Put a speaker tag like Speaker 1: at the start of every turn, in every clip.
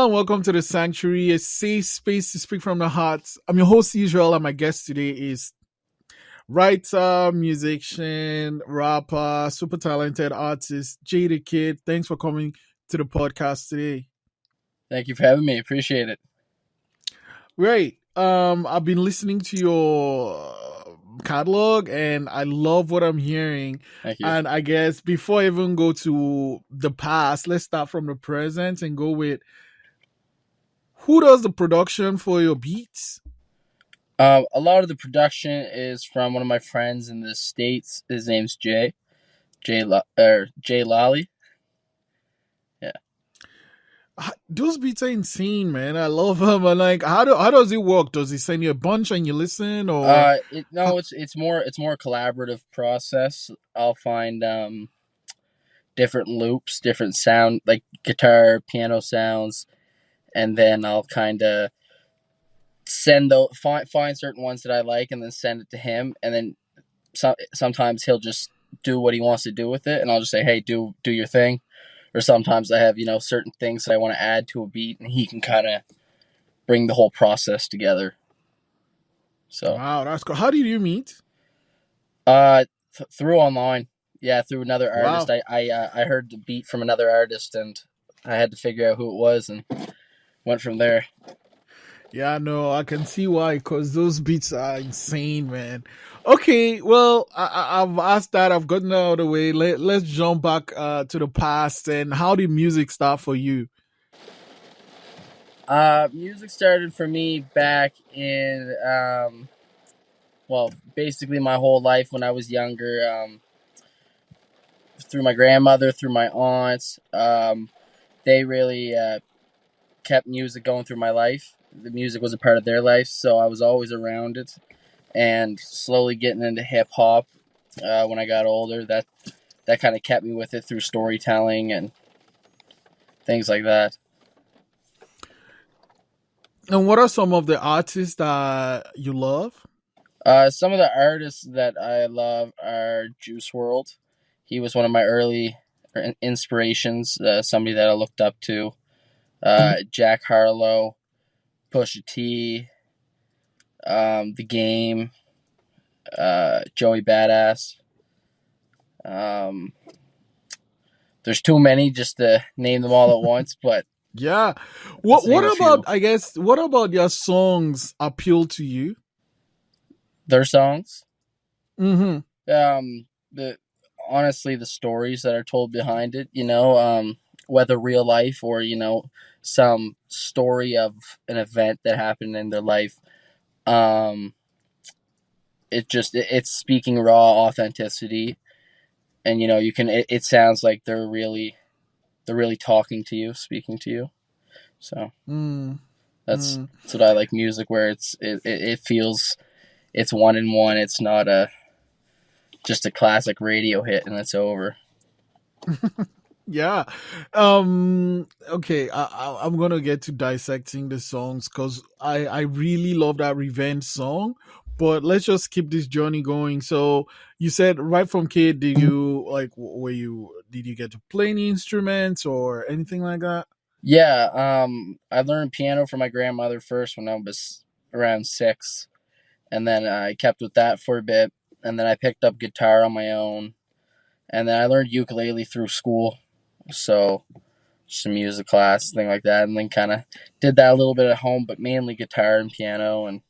Speaker 1: and welcome to the Sanctuary, a safe space to speak from the heart. I'm your host, Israel, and my guest today is writer, musician, rapper, super talented artist, JayTheKidd. Thanks for coming to the podcast today.
Speaker 2: Thank you for having me. Appreciate it.
Speaker 1: Great. I've been listening to your catalog and I love what I'm hearing.
Speaker 2: Thank you.
Speaker 1: And I guess before I even go to the past, let's start from the present and go with who does the production for your beats?
Speaker 2: A lot of the production is from one of my friends in the States. His name's Jay Lally. Yeah.
Speaker 1: Those beats are insane, man. I love them. And like, how does it work? Does he send you a bunch and you listen, or
Speaker 2: It's more a collaborative process. I'll find different loops, different sound, like guitar, piano sounds, and then I'll kind of find certain ones that I like, and then send it to him, and then sometimes he'll just do what he wants to do with it, and I'll just say, hey, do your thing. Or sometimes I have certain things that I want to add to a beat, and he can kind of bring the whole process together. So
Speaker 1: wow, that's cool. How did you meet?
Speaker 2: Through online. Yeah, through another artist.
Speaker 1: Wow.
Speaker 2: I heard the beat from another artist, and I had to figure out who it was, and went from there.
Speaker 1: Yeah, no, I can see why, because those beats are insane, man. Okay, well, I've asked that, I've gotten out of the way. Let's jump back to the past. And how did music start for you?
Speaker 2: Music started for me back in basically my whole life when I was younger. Through my grandmother, through my aunts, they really kept music going through my life. The music was a part of their life, so I was always around it. And slowly getting into hip hop when I got older, that kind of kept me with it through storytelling and things like that.
Speaker 1: And what are some of the artists that you love?
Speaker 2: Some of the artists that I love are Juice WRLD. He was one of my early inspirations, somebody that I looked up to. Jack Harlow, Pusha T, The Game, Joey Badass. There's too many just to name them all at once, but
Speaker 1: yeah. What about your songs appeal to you?
Speaker 2: Their songs?
Speaker 1: Mm-hmm.
Speaker 2: Honestly, the stories that are told behind it, whether real life or, some story of an event that happened in their life. It's speaking raw authenticity, and it sounds like they're really talking to you, speaking to you. So that's what I like music, where it feels it's one in one. It's not just a classic radio hit and it's over.
Speaker 1: Yeah. Okay, I'm gonna get to dissecting the songs because I really love that revenge song. But let's just keep this journey going. So you said right from kid, did you did you get to play any instruments or anything like that?
Speaker 2: Yeah, I learned piano from my grandmother first when I was around 6, and then I kept with that for a bit, and then I picked up guitar on my own, and then I learned ukulele through school, so just a music class, thing like that, and then kind of did that a little bit at home, but mainly guitar and piano, and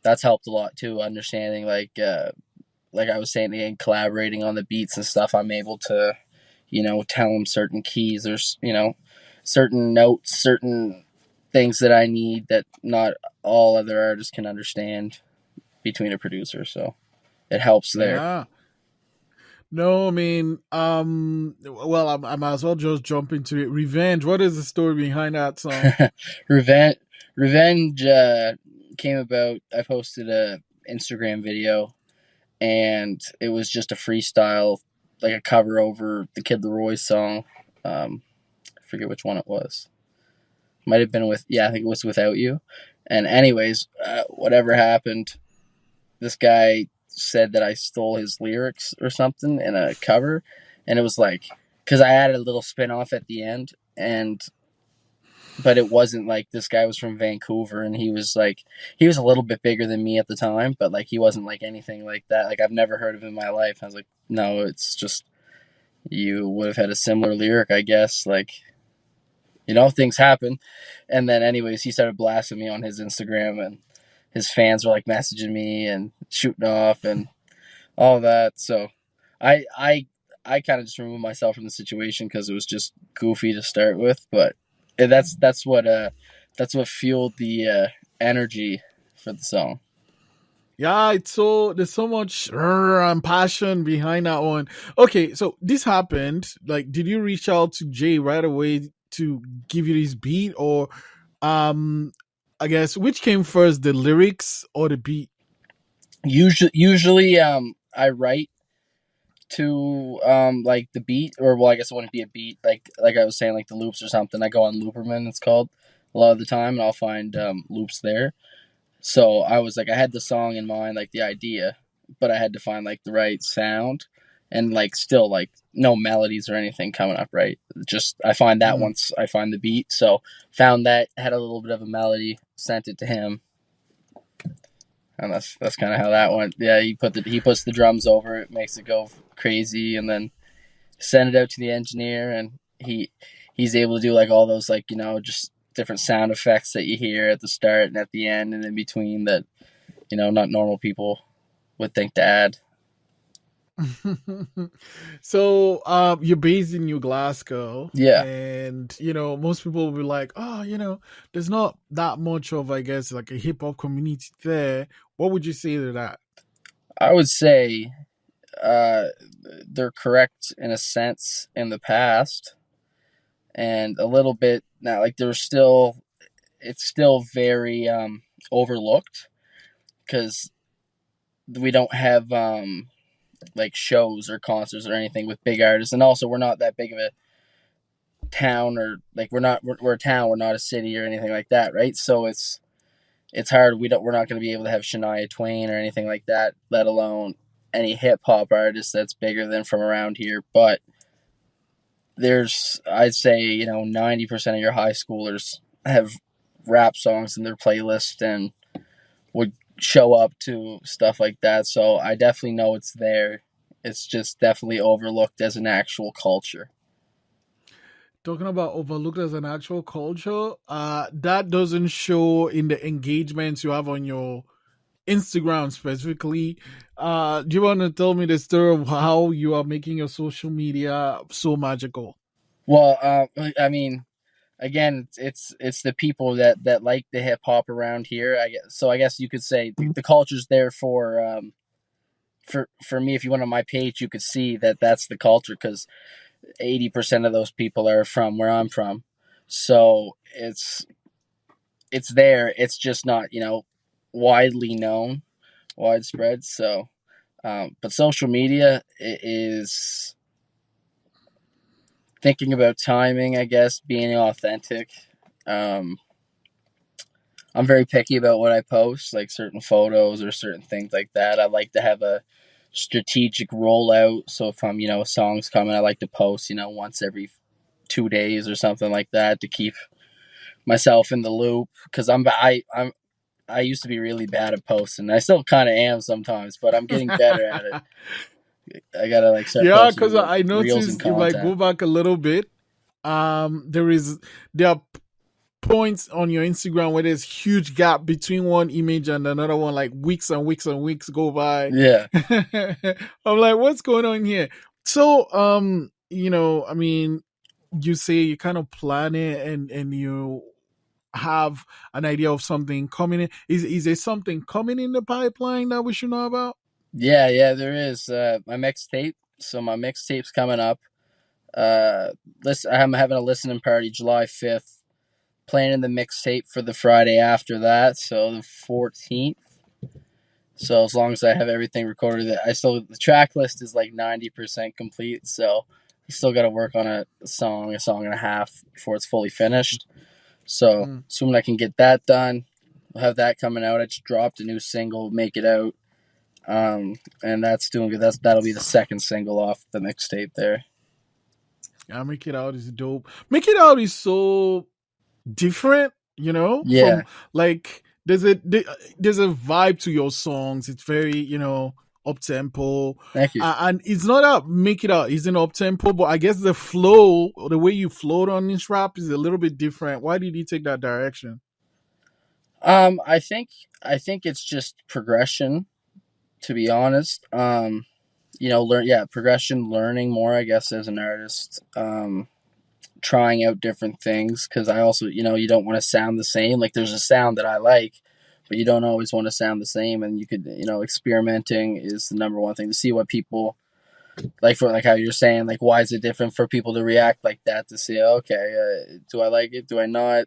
Speaker 2: that's helped a lot too, understanding like I was saying again, collaborating on the beats and stuff. I'm able to, tell them certain keys. There's, certain notes, certain things that I need that not all other artists can understand between a producer. So it helps there.
Speaker 1: Yeah. No, I mean, well, I might as well just jump into it. Revenge. What is the story behind that song?
Speaker 2: Revenge came about. I posted a Instagram video, and it was just a freestyle, like a cover over the Kid Leroy song. I forget which one it was. Might have been I think it was Without You. And anyways, whatever happened, this guy said that I stole his lyrics or something in a cover, and it was like, because I added a little spin off at the end, and but it wasn't like this guy was from Vancouver and he was a little bit bigger than me at the time, but like he wasn't like anything like that. Like I've never heard of him in my life. I was like, no, it's just you would have had a similar lyric, I guess. Like, things happen. And then anyways, he started blasting me on his Instagram, and his fans were like messaging me and shooting off and all that. So I I I kind of just removed myself from the situation because it was just goofy to start with. But that's what fueled the energy for the song.
Speaker 1: Yeah, it's so there's so much and passion behind that one. Okay, so this happened. Like, did you reach out to Jay right away to give you this beat, or um, I guess which came first, the lyrics or the beat?
Speaker 2: Usually, I write to like the beat, or well, I guess it wouldn't be a beat. Like I was saying, like the loops or something. I go on Looperman, it's called, a lot of the time, and I'll find loops there. So I was like, I had the song in mind, like the idea, but I had to find like the right sound, and like still like no melodies or anything coming up, right? Just I find that
Speaker 1: Mm.
Speaker 2: once I find the beat. So found that had a little bit of a melody, sent it to him, and that's kind of how that went. Yeah, he puts the drums over it, makes it go crazy, and then send it out to the engineer, and he's able to do like all those, like, just different sound effects that you hear at the start and at the end and in between that not normal people would think to add.
Speaker 1: So you're based in New Glasgow,
Speaker 2: Yeah,
Speaker 1: and most people will be like, oh, there's not that much of, I guess, like a hip hop community there. What would you say to that?
Speaker 2: I would say uh, they're correct in a sense in the past, and a little bit now. Like it's still very overlooked because we don't have like shows or concerts or anything with big artists, and also we're not that big of a town, or like we're a town, we're not a city or anything like that, right? So it's hard. We're not going to be able to have Shania Twain or anything like that, let alone any hip hop artist that's bigger than from around here. But there's, I'd say, 90% of your high schoolers have rap songs in their playlist and would show up to stuff like that. So I definitely know it's there. It's just definitely overlooked as an actual culture.
Speaker 1: Talking about overlooked as an actual culture, that doesn't show in the engagements you have on your Instagram specifically. Do you want to tell me the story of how you are making your social media so magical?
Speaker 2: Well, I mean, again, it's the people that like the hip hop around here. I guess so. I guess you could say the culture's there for me. If you went on my page, you could see that that's the culture because 80% of those people are from where I'm from. So it's there. It's just not widely known, widespread. So, but social media is thinking about timing. I guess being authentic. Um, I'm very picky about what I post, like certain photos or certain things like that. I like to have a strategic rollout. So if a song's coming, I like to post, once every 2 days or something like that to keep myself in the loop. Because I used to be really bad at posting. I still kind of am sometimes, but I'm getting better at it. I gotta like start
Speaker 1: Yeah,
Speaker 2: posting
Speaker 1: because
Speaker 2: more
Speaker 1: I
Speaker 2: reels and
Speaker 1: noticed if I
Speaker 2: content.
Speaker 1: go back a little bit, there are points on your Instagram where there's huge gap between one image and another one, like weeks and weeks and weeks go by.
Speaker 2: Yeah,
Speaker 1: I'm like, what's going on here? So, I mean, you say you kind of plan it, and you have an idea of something coming in. Is there something coming in the pipeline that we should know about?
Speaker 2: yeah. There is my mixtape. So my mixtape's coming up. Uh, I'm having a listening party July 5th. Planning the mixtape for the Friday after that, so the 14th. So as long as I have everything recorded, the track list is like 90% complete. So I still got to work on a song and a half before it's fully finished. So
Speaker 1: Mm.
Speaker 2: assuming I can get that done, we'll have that coming out. I just dropped a new single, "Make It Out," and that's doing good. That'll be the second single off the mixtape there.
Speaker 1: Yeah, Make It Out is dope. Make It Out is so different, you know, from
Speaker 2: Yeah,
Speaker 1: like there's a vibe to your songs. It's very, you know, up tempo.
Speaker 2: thank you.
Speaker 1: And it's not a make it out isn't up tempo, but I guess the flow, the way you float on this rap is a little bit different. Why did you take that direction?
Speaker 2: I think it's just progression, to be honest. Learn yeah, progression, learning more, I guess, as an artist. Trying out different things because I also, you don't want to sound the same. Like there's a sound that I like, but you don't always want to sound the same. And you could, experimenting is the number one thing to see what people like, for like how you're saying, like why is it different for people to react like that, to say, okay, do I like it? Do I not?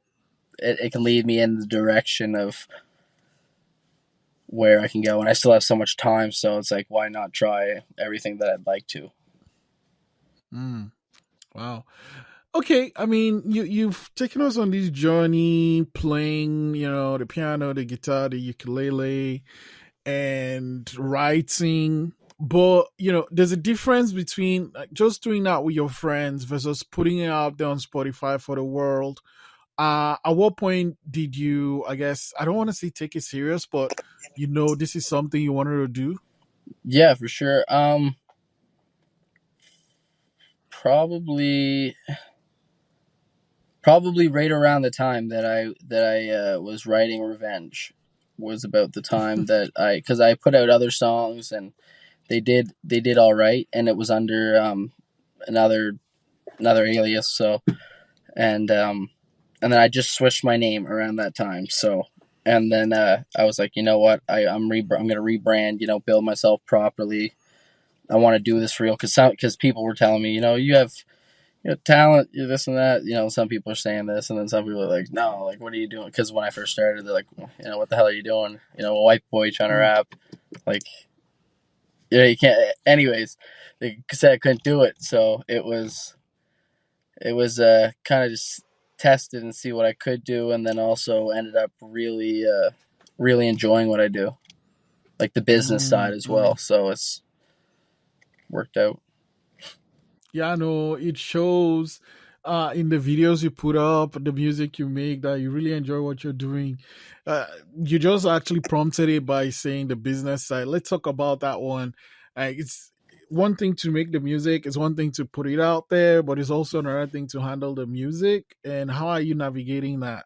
Speaker 2: It can lead me in the direction of where I can go, and I still have so much time, so it's like why not try everything that I'd like to.
Speaker 1: Mm, wow. Okay, I mean, you've taken us on this journey playing, you know, the piano, the guitar, the ukulele, and writing. But you know, there's a difference between like, just doing that with your friends versus putting it out there on Spotify for the world. At what point did you? I guess I don't want to say take it serious, but you know, this is something you wanted to do.
Speaker 2: Yeah, for sure. Probably probably right around the time that I was writing Revenge was about the time that I, because I put out other songs and they did all right, and it was under another another alias. So and and then I just switched my name around that time. So and then I was like, you know what, I'm gonna rebrand, build myself properly. I want to do this for real because people were telling me, you have, talent, you this and that. Some people are saying this, and then some people are like, no, like, what are you doing? Because when I first started, they're like, what the hell are you doing? A white boy trying to
Speaker 1: Mm,
Speaker 2: rap, like, you can't. Anyways, they said I couldn't do it, so it was kind of just tested and see what I could do, and then also ended up really enjoying what I do, like the business side
Speaker 1: mm,
Speaker 2: as well.
Speaker 1: mm.
Speaker 2: So it's worked out.
Speaker 1: Yeah, no, it shows in the videos you put up, the music you make, that you really enjoy what you're doing. Uh, you just actually prompted it by saying the business side. Let's talk about that one. It's one thing to make the music, it's one thing to put it out there, but it's also another thing to handle the music. And how are you navigating that?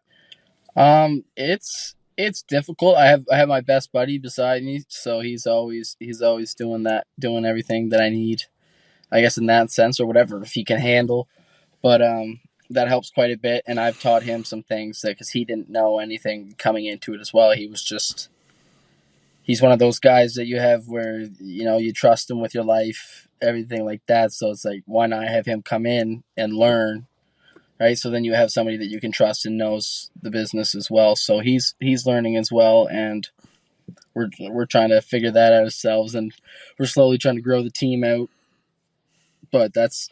Speaker 2: It's difficult. I have my best buddy beside me, so he's always doing everything that I need. I guess in that sense, or whatever, if he can handle. But that helps quite a bit, and I've taught him some things because he didn't know anything coming into it as well. He's one of those guys that you have where you trust him with your life, everything like that. So it's like, why not have him come in and learn, right? So then you have somebody that you can trust and knows the business as well. So he's learning as well, and we're trying to figure that out ourselves, and we're slowly trying to grow the team out. But that's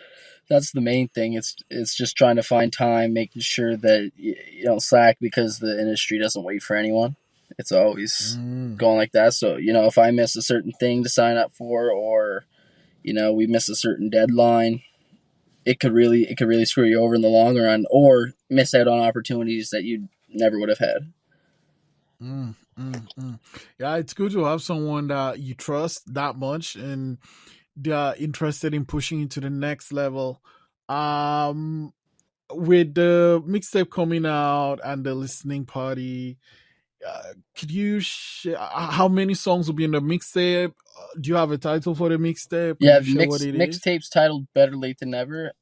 Speaker 2: the main thing. It's just trying to find time, making sure that you don't slack, because the industry doesn't wait for anyone. It's always
Speaker 1: Mm,
Speaker 2: going like that. So if I miss a certain thing to sign up for, or we miss a certain deadline, it could really screw you over in the long run, or miss out on opportunities that you never would have had.
Speaker 1: mm. Yeah, it's good to have someone that you trust that much and they are interested in pushing you to the next level. Um, with the mixtape coming out and the listening party, could you share how many songs will be in the mixtape? Do you have a title for the mixtape? Could
Speaker 2: Yeah,
Speaker 1: you share what it is?
Speaker 2: mixtapes titled "Better Late Than Never."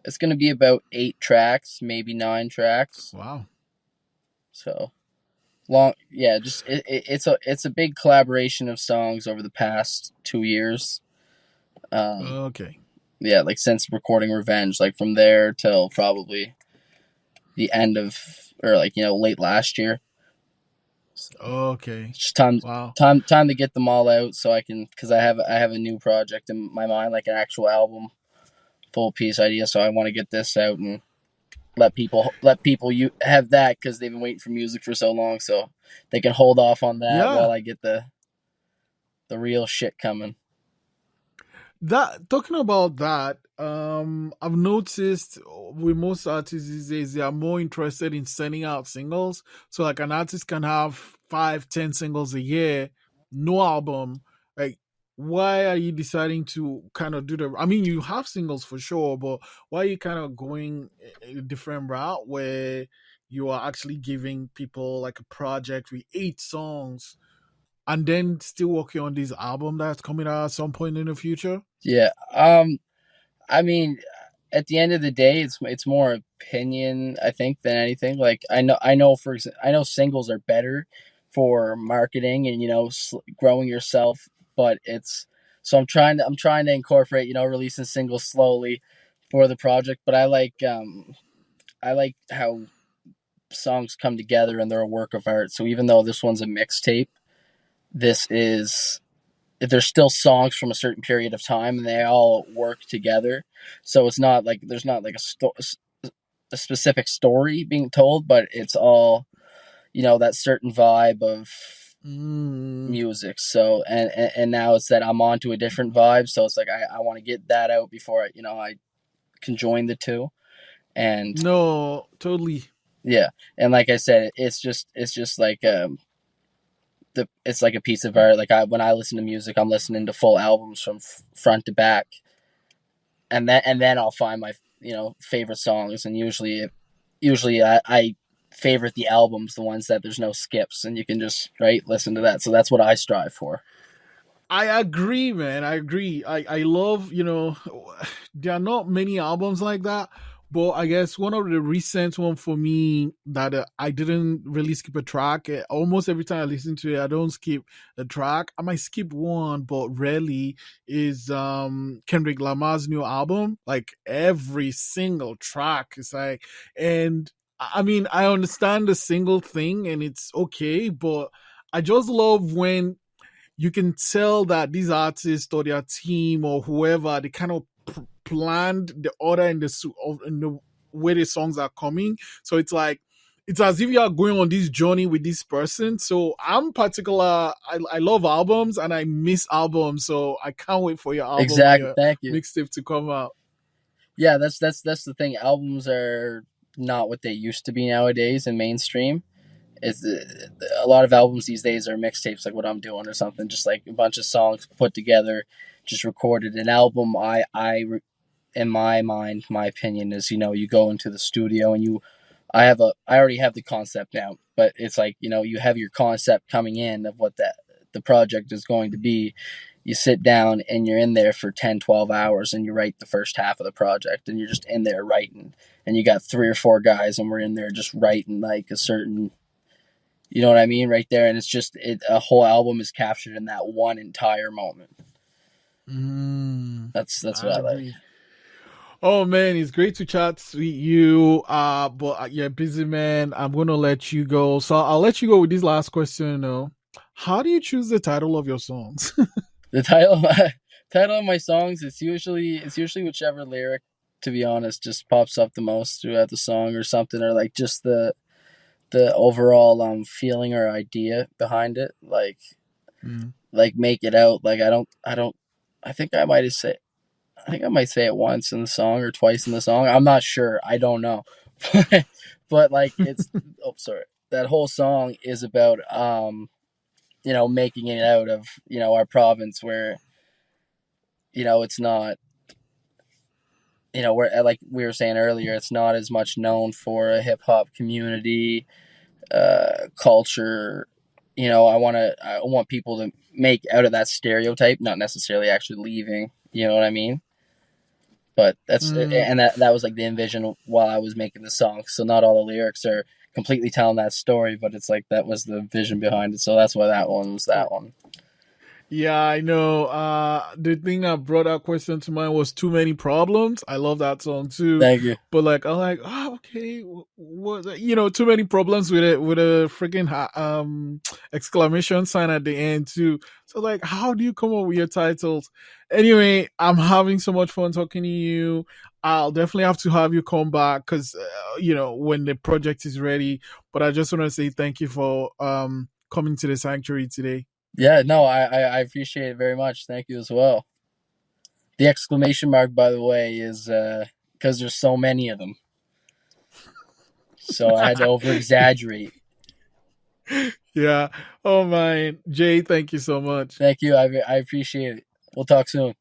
Speaker 2: It's gonna be about 8 tracks, maybe 9 tracks.
Speaker 1: Wow.
Speaker 2: So long, yeah. Just it's a big collaboration of songs over the past 2 years. Um,
Speaker 1: Okay.
Speaker 2: yeah, like since recording Revenge, like from there till probably the end of, or like late last year.
Speaker 1: Okay.
Speaker 2: It's just time
Speaker 1: Wow.
Speaker 2: time time to get them all out, so I can, because I have a new project in my mind, like an actual album, full piece idea. So I want to get this out and let people you have that, because they've been waiting for music for so long, so they can hold off on that
Speaker 1: Yeah.
Speaker 2: while I get the real shit coming.
Speaker 1: That talking about that, I've noticed with most artists these days they are more interested in sending out singles. So like an artist can have 5, 10 singles a year, no album. Like, why are you deciding to kind of do the? I mean, you have singles for sure, but why are you kind of going a different route where you are actually giving people like a project with 8 songs and then still working on this album that's coming out at some point in the future?
Speaker 2: Yeah. I mean, at the end of the day, it's more opinion, I think, than anything. Like I know singles are better for marketing and growing yourself, but it's so I'm trying to incorporate releasing singles slowly for the project. But I like how songs come together and they're a work of art. So even though this one's a mixtape, this is there's still songs from a certain period of time and they all work together. So it's not like there's not like a specific story being told, but it's all that certain vibe of
Speaker 1: Mm,
Speaker 2: music. So and now it's that I'm on to a different vibe. So it's like I want to get that out before I can join the two. And
Speaker 1: no, totally.
Speaker 2: yeah, and like I said, it's just like it's like a piece of art. Like when I listen to music, I'm listening to full albums from front to back, and then I'll find my favorite songs. And usually I favorite the albums, the ones that there's no skips, and you can just listen to that. So that's what I strive for.
Speaker 1: I agree, man. I agree. I love, there are not many albums like that, but I guess one of the recent one for me that I didn't really skip a track. Almost every time I listen to it, I don't skip a track. I might skip one, but rarely is Kendrick Lamar's new album. Like every single track is like, and I mean, I understand the single thing and it's okay, but I just love when you can tell that these artists or their team or whoever they kind of planned the order in in the way the songs are coming. So it's like it's as if you are going on this journey with this person. So I'm particular. I love albums and I miss albums. So I can't wait for your album or
Speaker 2: Exactly.
Speaker 1: your
Speaker 2: Thank you.
Speaker 1: mixtape to come out.
Speaker 2: Yeah, that's the thing. Albums are not what they used to be nowadays in mainstream. It's a lot of albums these days are mixtapes, like what I'm doing or something, just like a bunch of songs put together, just recorded. An album, in my mind, my opinion is, you go into the studio and I already have the concept now, but it's like, you have your concept coming in of what the project is going to be. You sit down and you're in there for 10, 12 hours and you write the first half of the project and you're just in there writing. And you got 3 or 4 guys and we're in there just writing like a certain, you know what I mean, right there. And it's just a whole album is captured in that one entire moment.
Speaker 1: Mm,
Speaker 2: That's what
Speaker 1: I
Speaker 2: I like.
Speaker 1: agree. Oh man, it's great to chat with you. But you're a busy man. I'm gonna let you go. So I'll let you go with this last question. How do you choose the title of your songs?
Speaker 2: The title of title of my songs, it's usually whichever lyric, to be honest, just pops up the most throughout the song or something, or like just the overall feeling or idea behind it.
Speaker 1: Mm.
Speaker 2: Like make it out. Like I don't I think I think I might say it once in the song or twice in the song. I'm not sure. I don't know. But like it's oh sorry. That whole song is about making it out of, our province where, it's not, where like we were saying earlier, it's not as much known for a hip hop community, culture. I want people to make out of that stereotype, not necessarily actually leaving. You know what I mean? But
Speaker 1: Mm.
Speaker 2: that was like the envision while I was making the song. So not all the lyrics are completely telling that story, but it's like that was the vision behind it. So that's why that one was that one.
Speaker 1: Yeah, I know. The thing that brought that question to mind was "Too Many Problems." I love that song too,
Speaker 2: Thank you.
Speaker 1: but like, I'm like, oh, okay, what? Too many problems with a freaking exclamation sign at the end too. So like, how do you come up with your titles? Anyway, I'm having so much fun talking to you. I'll definitely have to have you come back because when the project is ready. But I just want to say thank you for coming to the sanctuary today.
Speaker 2: Yeah, no, I appreciate it very much. Thank you as well. The exclamation mark, by the way, is because there's so many of them. So I had to over exaggerate.
Speaker 1: Yeah. Oh man, Jay, thank you so much.
Speaker 2: Thank you. I appreciate it. We'll talk soon.